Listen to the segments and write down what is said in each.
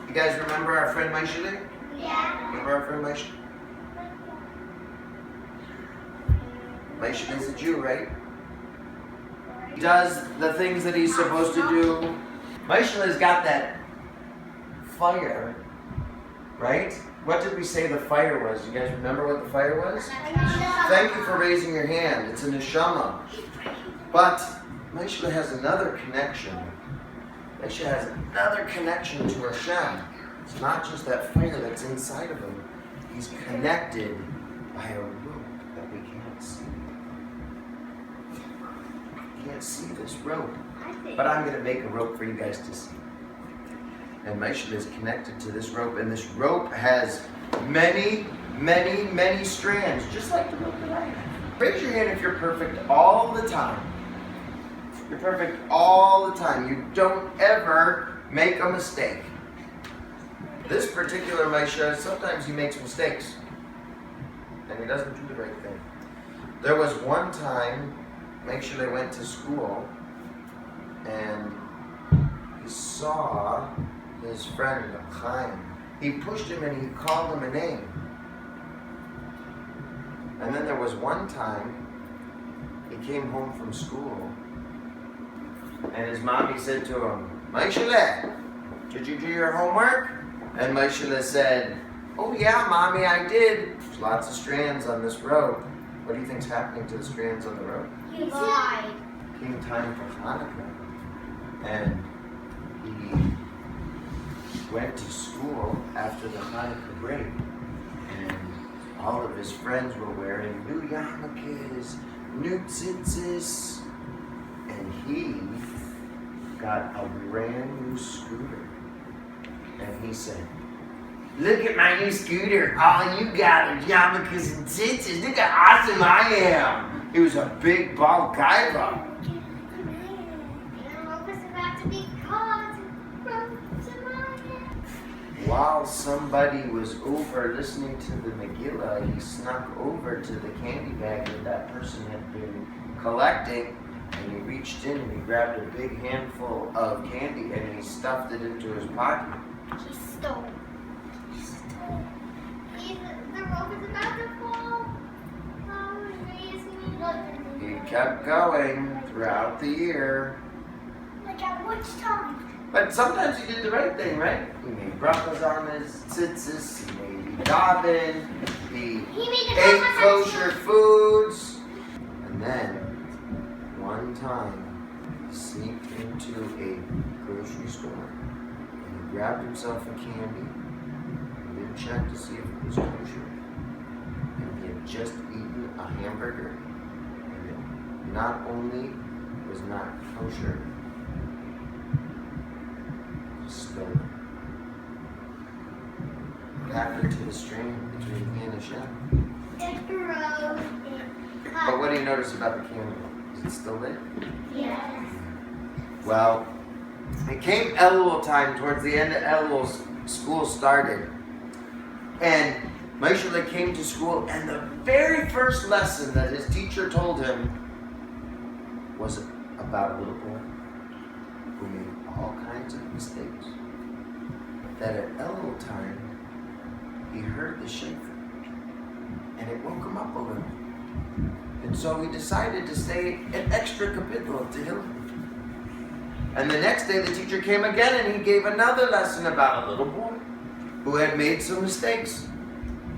You guys remember our friend Moshe? Yeah. Remember our friend Moshe? Moshe is a Jew, right? He does the things that he's supposed to do. Moshe has got that fire, right? What did we say the fire was? You guys remember what the fire was? Thank you for raising your hand. It's a neshama. But Moshe has another connection. Moshe has another connection to Hashem. It's not just that fire that's inside of him. He's connected by a rope that we can't see. We can't see this rope. But I'm going to make a rope for you guys to see. And Moshe is connected to this rope. And this rope has many, many, many strands. Just like the rope that I have. Raise your hand if you're perfect all the time. You're perfect all the time. You don't ever make a mistake. This particular Moshe, sometimes he makes mistakes. And he doesn't do the right thing. There was one time, Moshe went to school, and he saw his friend Chaim. He pushed him and he called him a name. And then there was one time, he came home from school, and his mommy said to him, Moshe, did you do your homework? And Moshe said, oh yeah, Mommy, I did. There's lots of strands on this rope. What do you think's happening to the strands on the rope? You lied. Came time for Hanukkah, and he went to school after the Hanukkah break, and all of his friends were wearing new yarmulkes, new tzitzis, and he got a brand new scooter. And he said, look at my new scooter. All you got are yarmulkes and tzitzis. Look how awesome I am. He was a big, bald guy, though. While somebody was over listening to the Megillah, he snuck over to the candy bag that that person had been collecting, and he reached in and he grabbed a big handful of candy and he stuffed it into his pocket. He stole. He stole. The rope is about to fall. Oh, raise me. He kept going throughout the year. Like at which time? But sometimes he did the right thing, right? He made brachos on his tzitzis, he made daven, he ate kosher foods. And then, one time, he sneaked into a grocery store and he grabbed himself a candy. He didn't check to see if it was kosher. And he had just eaten a hamburger. And it not only was not kosher, stolen. What happened to the string between he and Hashem? It broke. It cut. But what do you notice about the candle? Is it still lit? Yes. Well, it came Elul time, towards the end of Elul's school started. And Moshe came to school, and the very first lesson that his teacher told him was about a little boy who made all kinds of mistakes. That at Elul time, he heard the shofar, and it woke him up a little. And so he decided to stay an extra kapitel to him. And the next day, the teacher came again, and he gave another lesson about a little boy who had made some mistakes.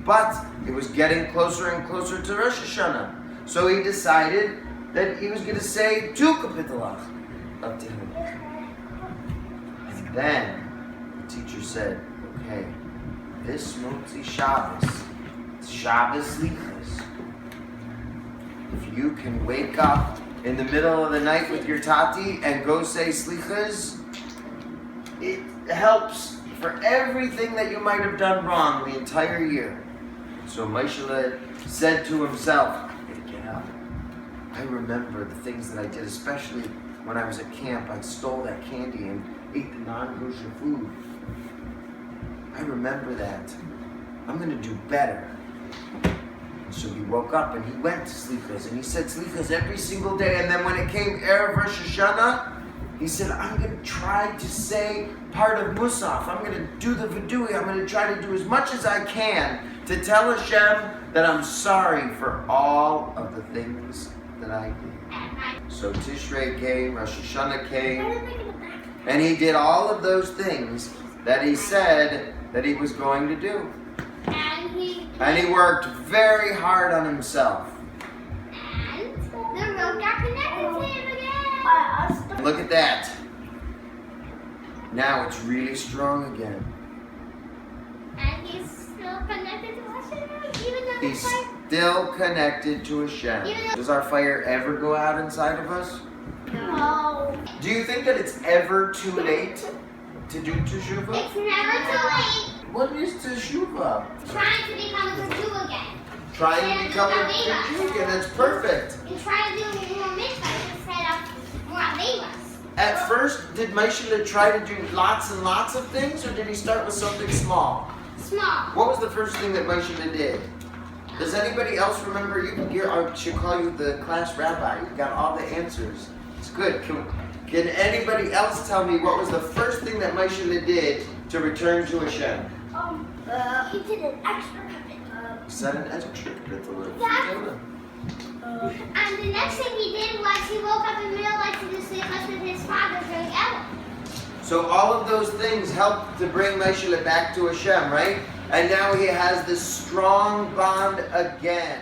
But it was getting closer and closer to Rosh Hashanah. So he decided that he was going to say 2 kapitelah of Tehillim. And then the teacher said, okay, this Motzi Shabbos, Shabbos Slichas, if you can wake up in the middle of the night with your tati and go say Slichas, it helps for everything that you might have done wrong the entire year. So Moshe said to himself, I gotta get up. I remember the things that I did, especially when I was at camp. I stole that candy and ate the non-kosher food. I remember that. I'm going to do better. So he woke up and he went to Slichas and he said Slichas every single day. And then when it came Erev Rosh Hashanah, he said, I'm going to try to say part of Musaf. I'm going to do the Vidui. I'm going to try to do as much as I can to tell Hashem that I'm sorry for all of the things that I did. So Tishrei came, Rosh Hashanah came, and he did all of those things that he said that he was going to do. And he worked very hard on himself. And the rope got connected to him again. Look at that. Now it's really strong again. And he's still connected to Hashem, even though He's still connected to Hashem. Does our fire ever go out inside of us? No. Do you think that it's ever too late to do Teshuvah? It's never too late. What is Teshuvah? Trying to become a Jew again. Trying to become a Jew again. That's perfect. And trying to do more mitzvahs instead of more aveilas. At first, did Moshe try to do lots and lots of things, or did he start with something small? Small. What was the first thing that Moshe did? Does anybody else remember? I should call you the class rabbi. You got all the answers. It's good. Can anybody else tell me what was the first thing that Moshe did to return to Hashem? He did an extra commit. Set an extra commit. Yeah. And the next thing he did was he woke up and realized he was slippers with his father during Elul. So all of those things helped to bring Moshe back to Hashem, right? And now he has this strong bond again.